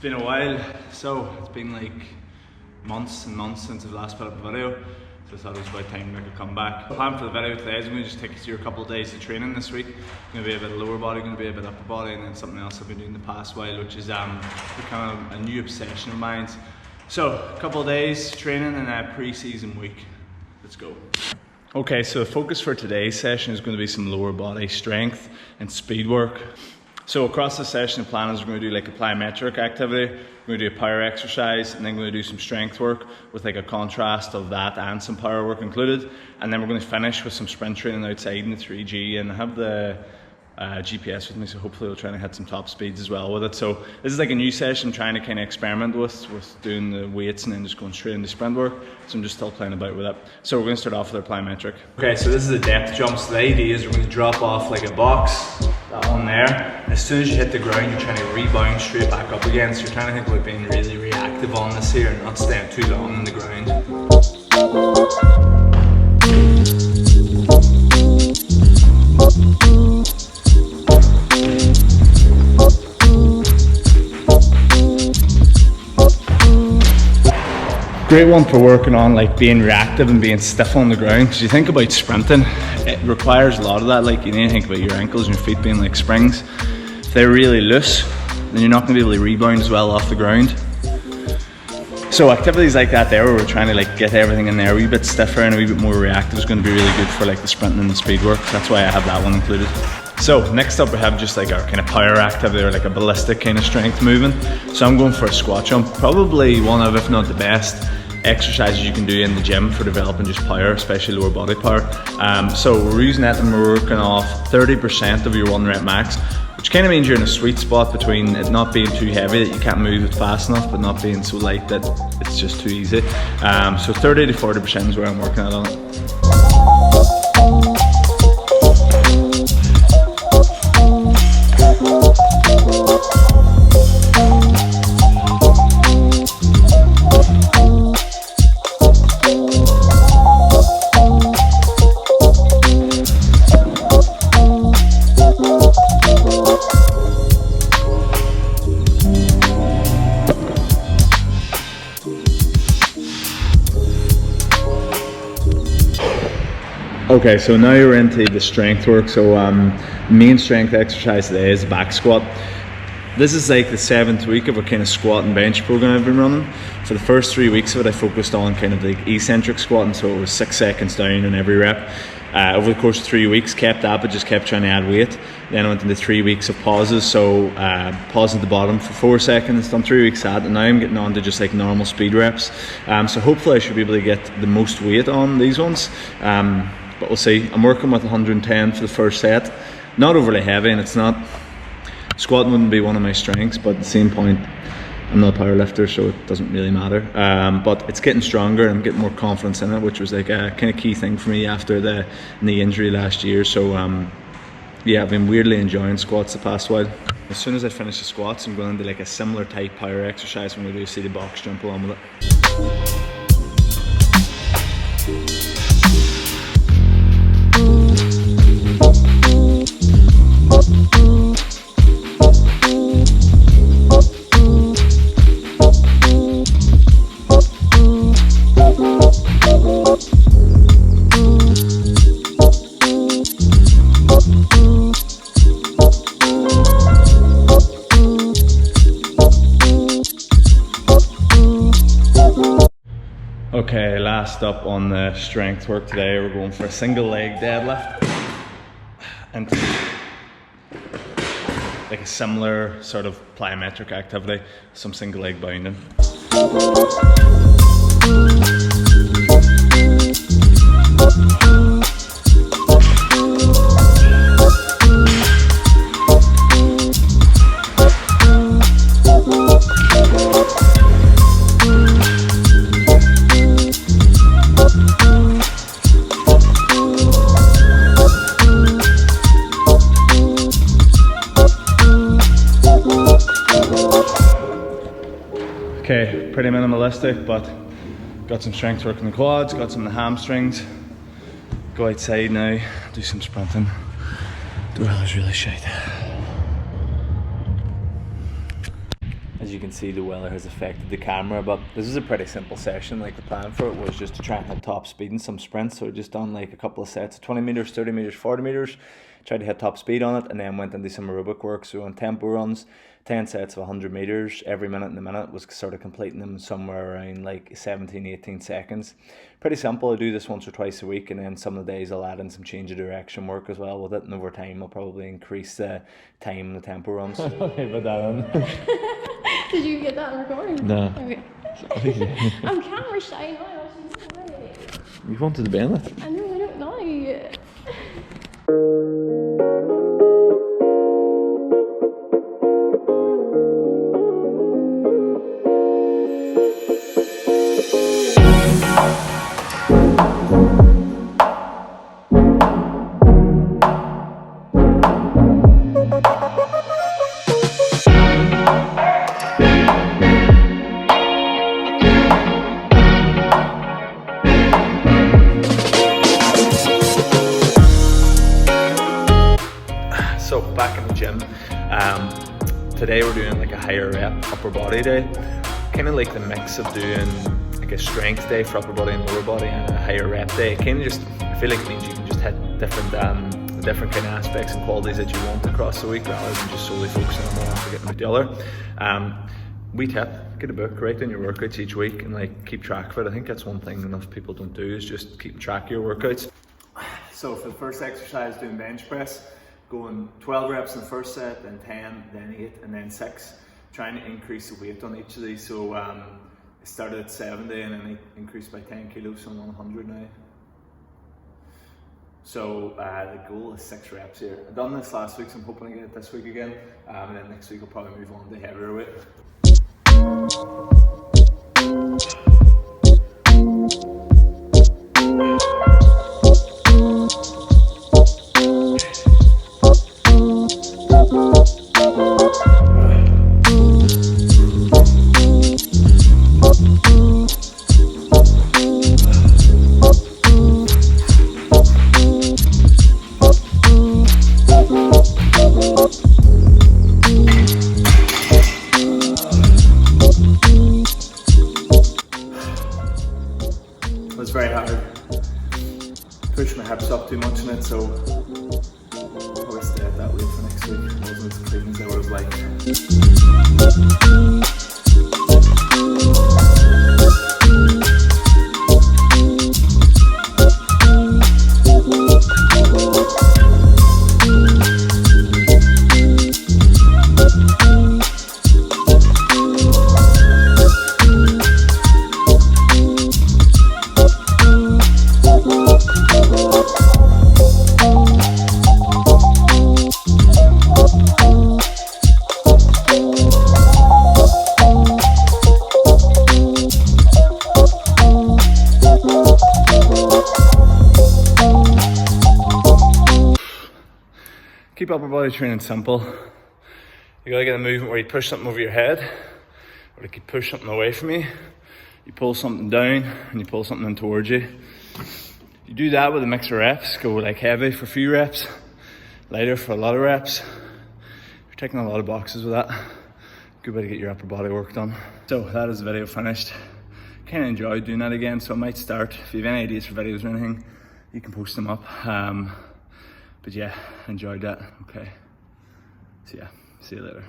been a while, so it's been like months and months since I've last put up a video, so I thought it was about time to make a comeback. The plan for the video today is I'm going to just take you through a couple of days of training this week. It's going to be a bit of lower body, going to be a bit upper body, and then something else I've been doing the past while, which is kind of a new obsession of mine. So a couple of days training in a pre-season week. Let's go. Okay, so the focus for today's session is going to be some lower body strength and speed work. So across the session, the plan is we're going to do like a plyometric activity, we're going to do a power exercise, and then we're going to do some strength work with like a contrast of that and some power work included. And then we're going to finish with some sprint training outside in the 3G, and I have the GPS with me, so hopefully we'll try to hit some top speeds as well with it. So this is like a new session, trying to kind of experiment with doing the weights and then just going straight into sprint work. So I'm just still playing about with it. So we're going to start off with our plyometric. Okay, so this is a depth jump. So the idea is we're going to drop off like a box, that one there. As soon as you hit the ground, you're trying to rebound straight back up again. So you're trying to think about being really reactive on this here and not staying too long on the ground. Great one for working on like being reactive and being stiff on the ground, because you think about sprinting, it requires a lot of that. Like you need to think about your ankles and your feet being like springs. If they're really loose, then you're not going to be able to rebound as well off the ground. So activities like that there, where we're trying to like get everything in there a wee bit stiffer and a wee bit more reactive, is going to be really good for like the sprinting and the speed work. That's why I have that one included. So next up we have just like our kind of power activity, or like a ballistic kind of strength movement. So I'm going for a squat jump, probably one of, if not the best, exercises you can do in the gym for developing just power, especially lower body power. So we're using that and we're working off 30% of your 1 rep max, which kind of means you're in a sweet spot between it not being too heavy that you can't move it fast enough, but not being so light that it's just too easy. So 30 to 40% is where I'm working out on it. Okay, so now you're into the strength work. So main strength exercise today is back squat. This is like the 7th week of a kind of squat and bench program I've been running. For the first 3 weeks of it, I focused on kind of like eccentric squatting, so it was 6 seconds down in every rep. Over the course of 3 weeks, kept that, but just kept trying to add weight. Then I went into 3 weeks of pauses, so pause at the bottom for 4 seconds, done 3 weeks of that, and now I'm getting on to just like normal speed reps. So hopefully I should be able to get the most weight on these ones. But we'll see. I'm working with 110 for the first set. Not overly heavy, and it's not, squatting wouldn't be one of my strengths, but at the same point, I'm not a power lifter, so it doesn't really matter. But it's getting stronger and I'm getting more confidence in it, which was like a kind of key thing for me after the knee injury last year. So yeah, I've been weirdly enjoying squats the past while. As soon as I finish the squats, I'm going into like a similar type power exercise. I'm going to do a seated box jump along with it. Okay, last up on the strength work today, we're going for a single leg deadlift and like a similar sort of plyometric activity, some single leg bounding. Okay, pretty minimalistic, but got some strength work in the quads, got some in the hamstrings. Go outside now, do some sprinting. The weather's really shite. As you can see, the weather has affected the camera, but this is a pretty simple session. Like, the plan for it was just to try and hit top speed in some sprints. So just done like a couple of sets of 20 meters, 30 meters, 40 meters, tried to hit top speed on it, and then went into some aerobic work. So on tempo runs, 10 sets of 100 meters every minute in a minute, was sort of completing them somewhere around like 17, 18 seconds. Pretty simple. I do this once or twice a week, and then some of the days I'll add in some change of direction work as well with it, and over time I'll probably increase the time in the tempo runs. Okay, put that on. Did you get that on recording? No. Okay. I'm camera shy now. You wanted to be in it. I know, I don't know. So back in the gym, today we're doing like a higher rep upper body day, kind of like the mix of doing like a strength day for upper body and lower body and a higher rep day. Kind of just, I feel like it means you can just hit different kind of aspects and qualities that you want across the week rather than just solely focusing on one and forgetting about the other. Wee tip, get a book, write down your workouts each week and like keep track of it. I think that's one thing enough people don't do, is just keep track of your workouts. So for the first exercise, doing bench press, going 12 reps in the first set, then 10, then 8, and then 6. Trying to increase the weight on each of these. So I started at 70 and then I increased by 10 kilos, so I'm on 100 now. So the goal is 6 reps here. I've done this last week, so I'm hoping to get it this week again. And then next week I'll probably move on to heavier weight. It was very hard. Pushed my hips up too much in it, so I'll probably stay at that weight for next week. It wasn't as clean as I would have liked. Keep upper body training simple. You gotta get a movement where you push something over your head, or like you push something away from you. You pull something down and you pull something in towards you. You do that with a mix of reps. Go like heavy for a few reps, lighter for a lot of reps. You're ticking a lot of boxes with that. Good way to get your upper body work done. So that is the video finished. Kind of enjoyed doing that again, so I might start. If you have any ideas for videos or anything, you can post them up. But yeah, enjoyed that. Okay. So yeah, see you later.